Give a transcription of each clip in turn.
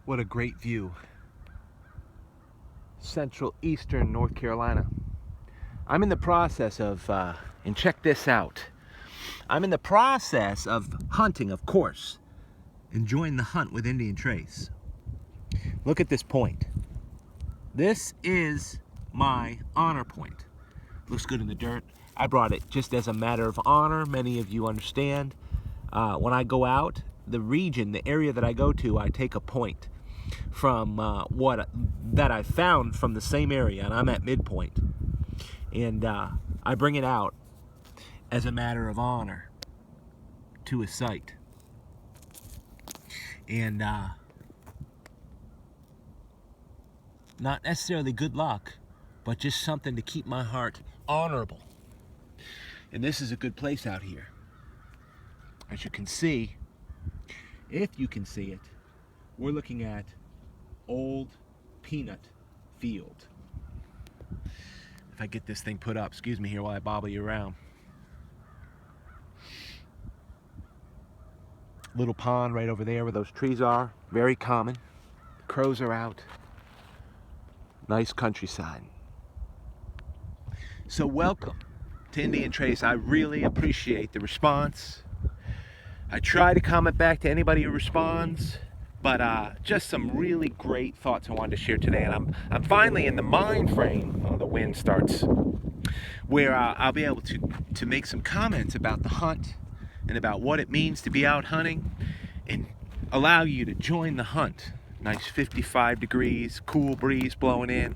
What a great view. Central Eastern North Carolina. I'm in the process of, and check this out. I'm in the process of hunting, of course. Enjoying the hunt with Indian Trace. Look at this point. This is my honor point. Looks good in the dirt. I brought it just as a matter of honor. Many of you understand. When I go out, the region, the area that I go to, I take a point from that I found from the same area, and I'm at Midpoint. And I bring it out as a matter of honor to a site. And not necessarily good luck, but just something to keep my heart honorable. And this is a good place out here. As you can see, if you can see it, we're looking at old peanut field. If I get this thing put up, excuse me here while I bobble you around. Little pond right over there where those trees are, very common. Crows are out. Nice countryside. So welcome to Indian Trace. I really appreciate the response. I try to comment back to anybody who responds, but just some really great thoughts I wanted to share today. And I'm finally in the mind frame, the wind starts, where I'll be able to make some comments about the hunt and about what it means to be out hunting and allow you to join the hunt. Nice 55 degrees, cool breeze blowing in.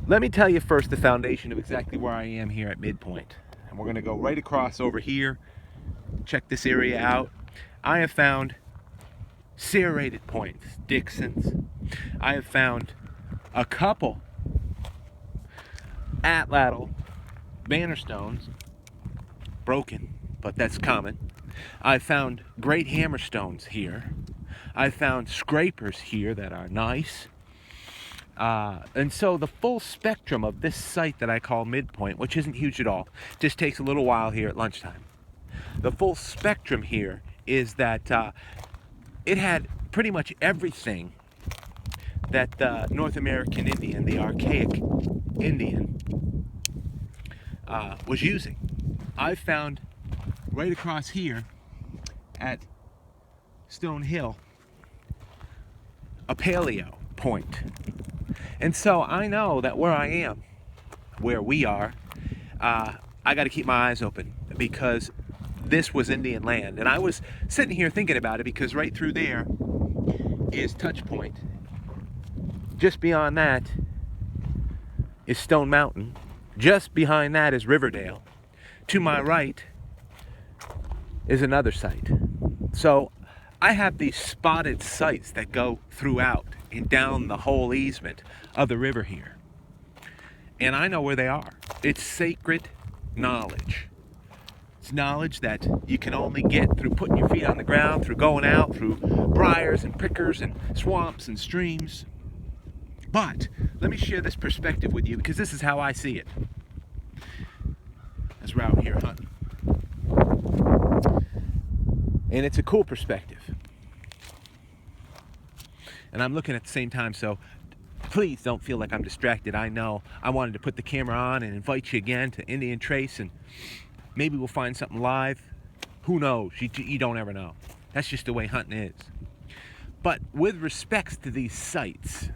Let me tell you first the foundation of exactly where I am here at Midpoint. And we're gonna go right across over here. Check this area out. I have found serrated points, Dixons. I have found a couple atlatl banner stones, broken, but that's common. I've found great hammerstones here. I've found scrapers here that are nice. And so the full spectrum of this site that I call Midpoint, which isn't huge at all, just takes a little while here at lunchtime. The full spectrum here is that it had pretty much everything that the North American Indian, the archaic Indian, was using. I found right across here at Stone Hill a paleo point. And so I know that where I am, where we are, I got to keep my eyes open because this was Indian land. And I was sitting here thinking about it because right through there is Touch Point. Just beyond that is Stone Mountain. Just behind that is Riverdale. To my right is another site. So I have these spotted sites that go throughout and down the whole easement of the river here. And I know where they are. It's sacred knowledge. It's knowledge that you can only get through putting your feet on the ground, through going out, through briars and prickers and swamps and streams. But let me share this perspective with you because this is how I see it as we're out here hunting. And it's a cool perspective. And I'm looking at the same time, so please don't feel like I'm distracted. I know I wanted to put the camera on and invite you again to Indian Trace, and maybe we'll find something live. Who knows? You don't ever know. That's just the way hunting is. But with respects to these sites,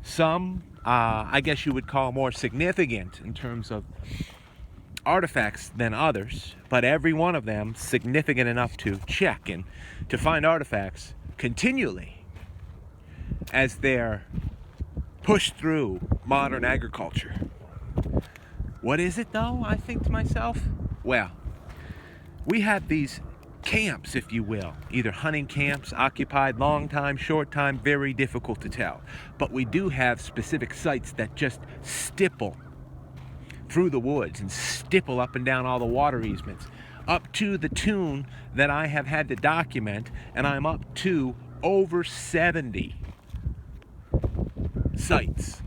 some I guess you would call more significant in terms of artifacts than others, but every one of them significant enough to check and to find artifacts continually as they're pushed through modern agriculture. What is it though, I think to myself? Well, we have these camps, if you will, either hunting camps, occupied, long time, short time, very difficult to tell. But we do have specific sites that just stipple through the woods and stipple up and down all the water easements, up to the tune that I have had to document, and I'm up to over 70 sites.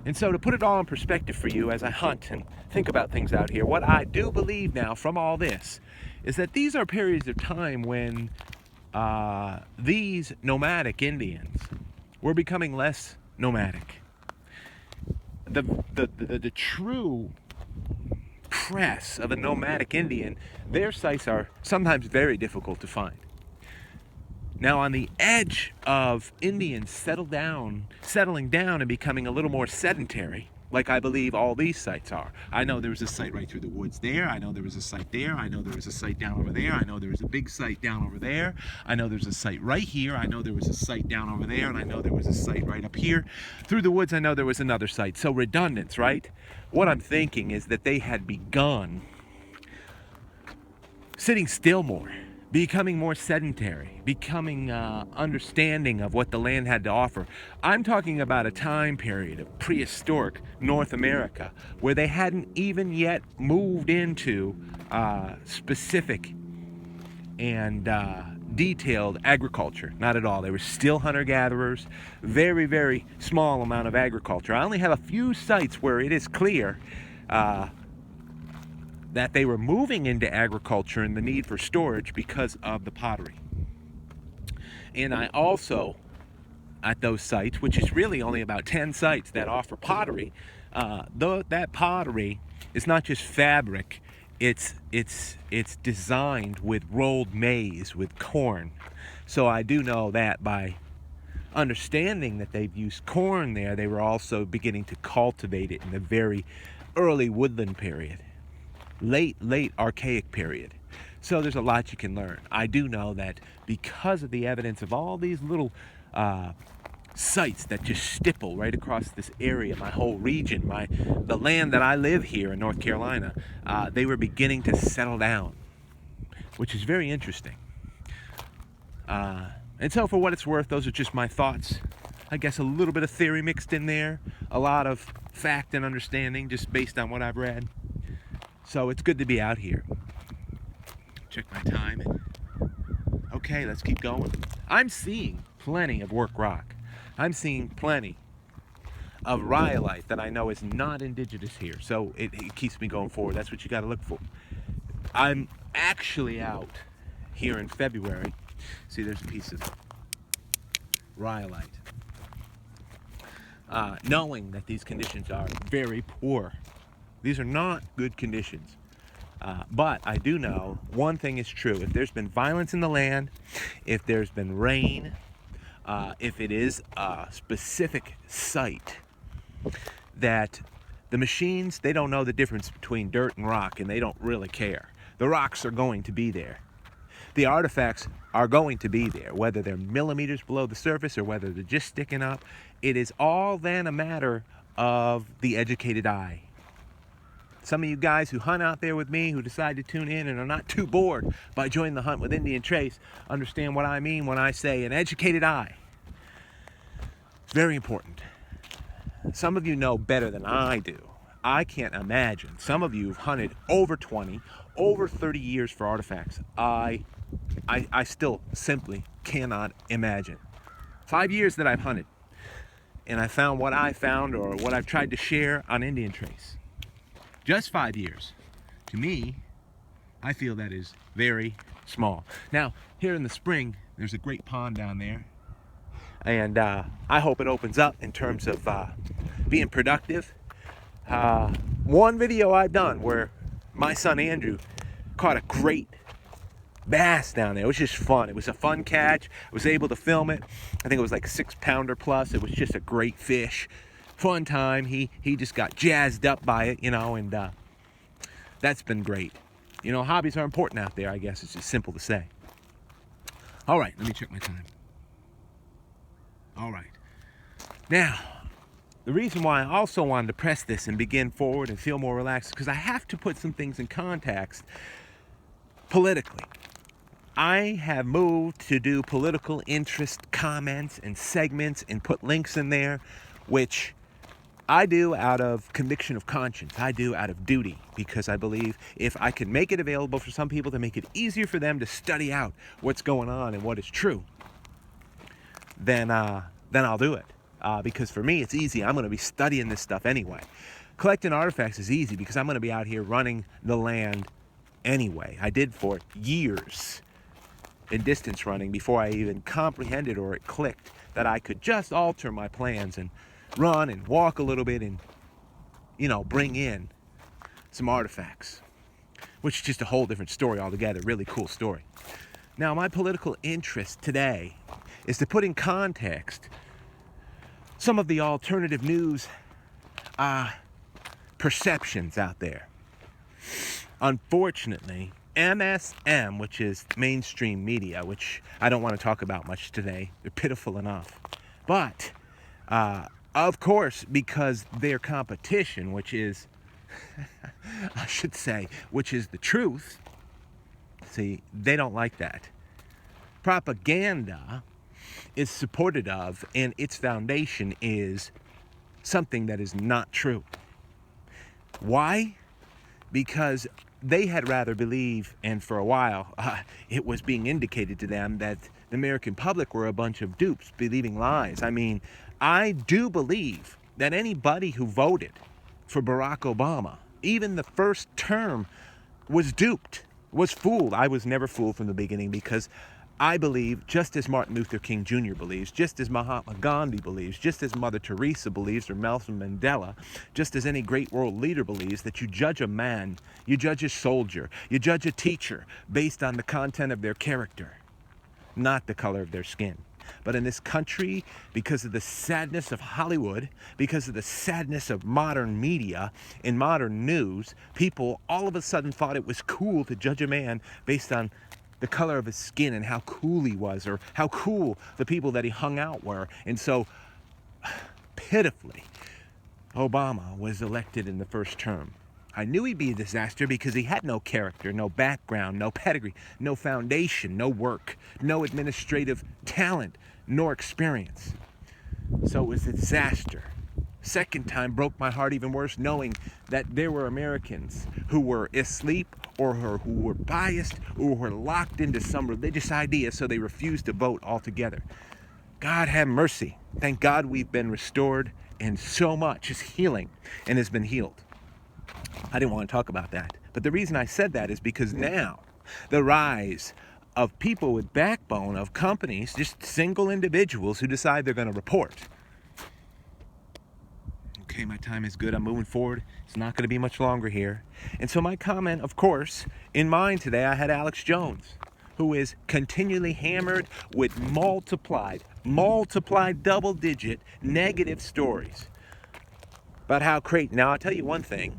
And so to put it all in perspective for you as I hunt and think about things out here, what I do believe now from all this is that these are periods of time when these nomadic Indians were becoming less nomadic. The true crest of a nomadic Indian, their sites are sometimes very difficult to find. Now, on the edge of Indians settling down and becoming a little more sedentary, like I believe all these sites are. I know there was a site right through the woods there. I know there was a site there. I know there was a site down over there. I know there was a big site down over there. I know there's a site right here. I know there was a site down over there. And I know there was a site right up here. Through the woods, I know there was another site. So redundance, right? What I'm thinking is that they had begun sitting still more, becoming more sedentary, becoming understanding of what the land had to offer. I'm talking about a time period of prehistoric North America where they hadn't even yet moved into specific and detailed agriculture. Not at all. They were still hunter-gatherers, very, very small amount of agriculture. I only have a few sites where it is clear that they were moving into agriculture and the need for storage because of the pottery. And I also, at those sites, which is really only about 10 sites that offer pottery, that pottery is not just fabric, it's designed with rolled maize, with corn. So I do know that by understanding that they've used corn there, they were also beginning to cultivate it in the very early woodland period. Late archaic period. So there's a lot you can learn. I do know that because of the evidence of all these little sites that just stipple right across this area, my whole region, the land that I live here in North Carolina, they were beginning to settle down, which is very interesting. And so for what it's worth, those are just my thoughts. I guess a little bit of theory mixed in there, a lot of fact and understanding just based on what I've read. So it's good to be out here. Check my time. Okay, let's keep going. I'm seeing plenty of work rock. I'm seeing plenty of rhyolite that I know is not indigenous here. So it keeps me going forward. That's what you got to look for. I'm actually out here in February. See, there's a piece of rhyolite. Knowing that these conditions are very poor. These are not good conditions. But I do know one thing is true. If there's been violence in the land, if there's been rain, if it is a specific site, that the machines, they don't know the difference between dirt and rock, and they don't really care. The rocks are going to be there. The artifacts are going to be there, whether they're millimeters below the surface or whether they're just sticking up. It is all then a matter of the educated eye. Some of you guys who hunt out there with me, who decide to tune in and are not too bored by joining the Hunt with Indian Trace, understand what I mean when I say an educated eye. It's very important. Some of you know better than I do. I can't imagine. Some of you have hunted over 20, over 30 years for artifacts. I still simply cannot imagine. 5 years that I've hunted, and I found what I found or what I've tried to share on Indian Trace. Just 5 years. To me, I feel that is very small. Now, here in the spring, there's a great pond down there. And I hope it opens up in terms of being productive. One video I've done where my son Andrew caught a great bass down there. It was just fun. It was a fun catch. I was able to film it. I think it was like a 6-pounder plus. It was just a great fish. Fun time. He just got jazzed up by it, and that's been great. Hobbies are important out there, I guess. It's just simple to say. All right, let me check my time. All right. Now, the reason why I also wanted to press this and begin forward and feel more relaxed is because I have to put some things in context politically. I have moved to do political interest comments and segments and put links in there, which I do out of conviction of conscience. I do out of duty, because I believe if I can make it available for some people to make it easier for them to study out what's going on and what is true, then I'll do it. Because for me, it's easy. I'm going to be studying this stuff anyway. Collecting artifacts is easy because I'm going to be out here running the land anyway. I did for years. in distance running before I even comprehended or it clicked that I could just alter my plans and run and walk a little bit and, bring in some artifacts, which is just a whole different story altogether. Really cool story. Now, my political interest today is to put in context some of the alternative news perceptions out there. Unfortunately, MSM, which is mainstream media, which I don't want to talk about much today, they're pitiful enough. But, of course, because their competition, which is, I should say, which is the truth, see, they don't like that. Propaganda is supported of, and its foundation is something that is not true. Why? Because they had rather believe, and for a while, it was being indicated to them that the American public were a bunch of dupes, believing lies. I mean, I do believe that anybody who voted for Barack Obama, even the first term, was duped, was fooled. I was never fooled from the beginning because I believe, just as Martin Luther King Jr. believes, just as Mahatma Gandhi believes, just as Mother Teresa believes, or Nelson Mandela, just as any great world leader believes, that you judge a man, you judge a soldier, you judge a teacher based on the content of their character, not the color of their skin. But in this country, because of the sadness of Hollywood, because of the sadness of modern media and modern news, people all of a sudden thought it was cool to judge a man based on the color of his skin and how cool he was, or how cool the people that he hung out were. And so, pitifully, Obama was elected in the first term. I knew he'd be a disaster because he had no character, no background, no pedigree, no foundation, no work, no administrative talent, nor experience. So it was a disaster. Second time broke my heart even worse, knowing that there were Americans who were asleep or who were biased or who were locked into some religious idea, so they refused to vote altogether. God have mercy. Thank God we've been restored, and so much is healing and has been healed. I didn't want to talk about that. But the reason I said that is because now the rise of people with backbone, of companies, just single individuals who decide they're going to report. Okay, my time is good. I'm moving forward. It's not going to be much longer here. And so my comment, of course, in mind today, I had Alex Jones, who is continually hammered with multiplied double-digit negative stories about how Creighton. Now, I'll tell you one thing.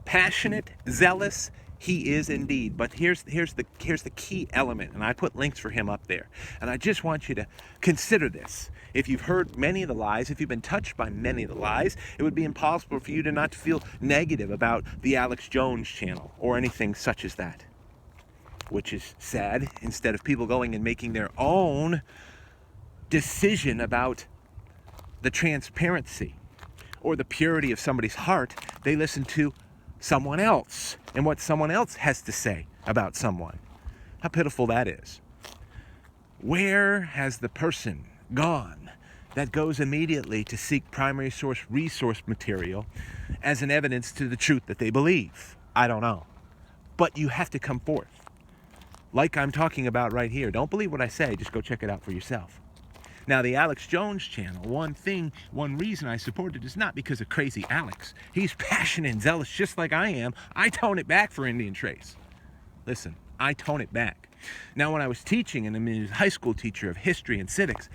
Passionate, zealous, he is indeed. But here's the key element, and I put links for him up there. And I just want you to consider this. If you've heard many of the lies, if you've been touched by many of the lies, it would be impossible for you to not feel negative about the Alex Jones channel or anything such as that. Which is sad. Instead of people going and making their own decision about the transparency or the purity of somebody's heart, they listen to someone else and what someone else has to say about someone. How pitiful that is. Where has the person gone that goes immediately to seek primary source resource material as an evidence to the truth that they believe? I don't know. But you have to come forth. Like I'm talking about right here. Don't believe what I say, just go check it out for yourself. Now, the Alex Jones channel, one reason I support it is not because of crazy Alex. He's passionate and zealous just like I am. I tone it back for Indian Trace. Listen, I tone it back. Now, when I was teaching, and I'm a high school teacher of history and civics,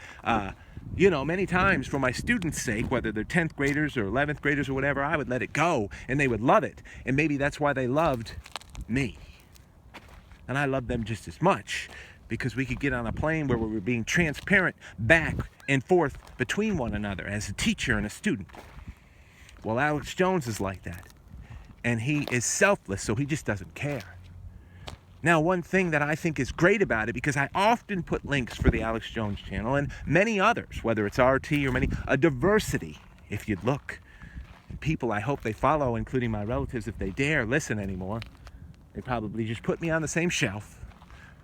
many times for my students' sake, whether they're 10th graders or 11th graders or whatever, I would let it go, and they would love it. And maybe that's why they loved me. And I loved them just as much, because we could get on a plane where we were being transparent back and forth between one another as a teacher and a student. Well, Alex Jones is like that. And he is selfless, so he just doesn't care. Now, one thing that I think is great about it, because I often put links for the Alex Jones channel and many others, whether it's RT or a diversity, if you'd look. And people I hope they follow, including my relatives, if they dare listen anymore. They probably just put me on the same shelf.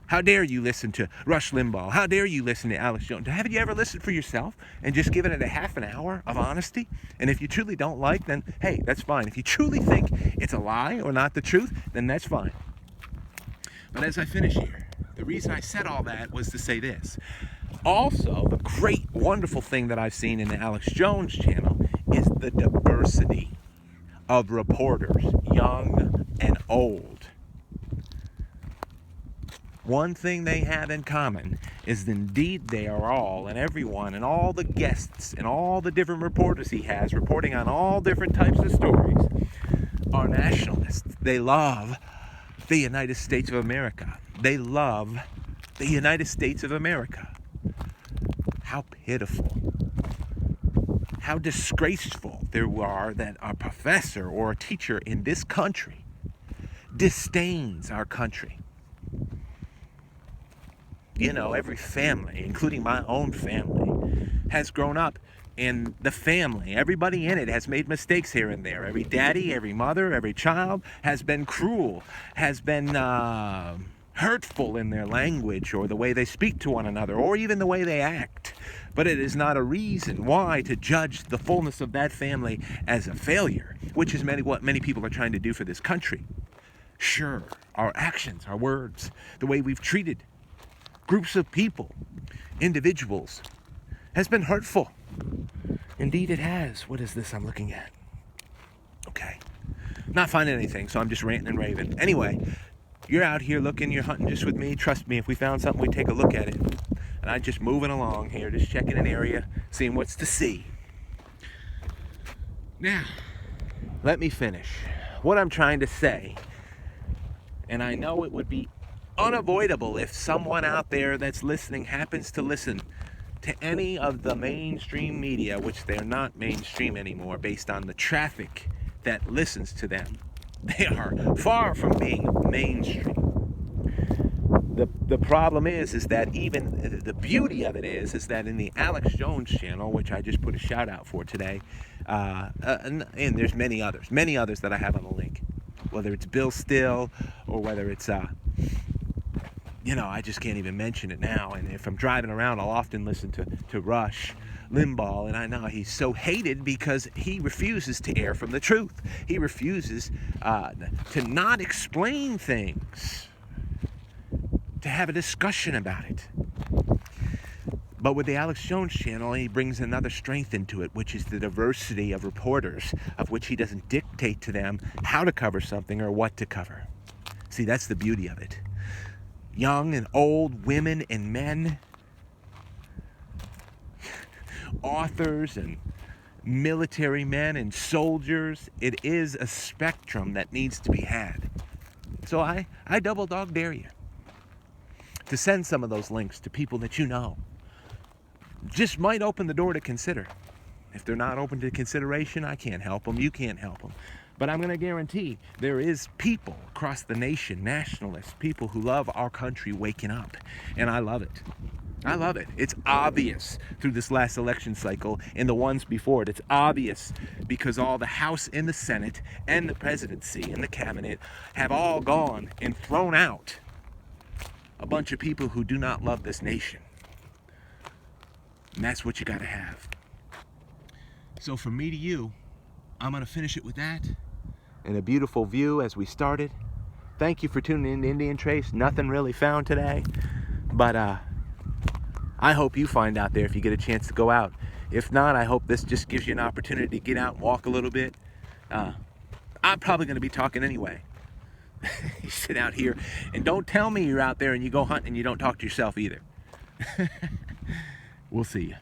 How dare you listen to Rush Limbaugh? How dare you listen to Alex Jones? Haven't you ever listened for yourself and just given it a half an hour of honesty? And if you truly don't like, then hey, that's fine. If you truly think it's a lie or not the truth, then that's fine. But as I finish here, the reason I said all that was to say this. Also, the great, wonderful thing that I've seen in the Alex Jones channel is the diversity of reporters, young and old. One thing they have in common is indeed they are all, and everyone, and all the guests, and all the different reporters he has reporting on all different types of stories are nationalists. They love the United States of America. They love the United States of America. How pitiful, how disgraceful there are that a professor or a teacher in this country disdains our country. You know, every family, including my own family, has grown up in the family. Everybody in it has made mistakes here and there. Every daddy, every mother, every child has been cruel, has been hurtful in their language or the way they speak to one another or even the way they act. But it is not a reason why to judge the fullness of that family as a failure, which is what many people are trying to do for this country. Sure, our actions, our words, the way we've treated groups of people, individuals, has been hurtful. Indeed it has. What is this I'm looking at? Okay. Not finding anything, so I'm just ranting and raving. Anyway, you're out here looking, you're hunting just with me. Trust me, if we found something, we'd take a look at it. And I'm just moving along here, just checking an area, seeing what's to see. Now, let me finish. What I'm trying to say, and I know it would be unavoidable if someone out there that's listening happens to listen to any of the mainstream media, which they're not mainstream anymore based on the traffic that listens to them. They are far from being mainstream. The problem is that even the beauty of it is that in the Alex Jones channel, which I just put a shout out for today, and there's many others that I have on the link, whether it's Bill Still or whether it's I just can't even mention it now. And if I'm driving around, I'll often listen to Rush Limbaugh, and I know he's so hated because he refuses to air from the truth. He refuses to not explain things, to have a discussion about it. But with the Alex Jones channel, he brings another strength into it, which is the diversity of reporters, of which he doesn't dictate to them how to cover something or what to cover. See, that's the beauty of it. Young and old, women and men, authors and military men and soldiers. It is a spectrum that needs to be had. So I double dog dare you to send some of those links to people that you know. Just might open the door to consider. If they're not open to consideration, I can't help them. You can't help them. But I'm going to guarantee there is people across the nation, nationalists, people who love our country waking up. And I love it. I love it. It's obvious through this last election cycle and the ones before it. It's obvious because all the House and the Senate and the presidency and the cabinet have all gone and thrown out a bunch of people who do not love this nation. And that's what you got to have. So from me to you, I'm going to finish it with that. And a beautiful view as we started. Thank you for tuning in to Indian Trace. Nothing really found today. But I hope you find out there if you get a chance to go out. If not, I hope this just gives you an opportunity to get out and walk a little bit. I'm probably going to be talking anyway. You sit out here and don't tell me you're out there and you go hunting and you don't talk to yourself either. We'll see you.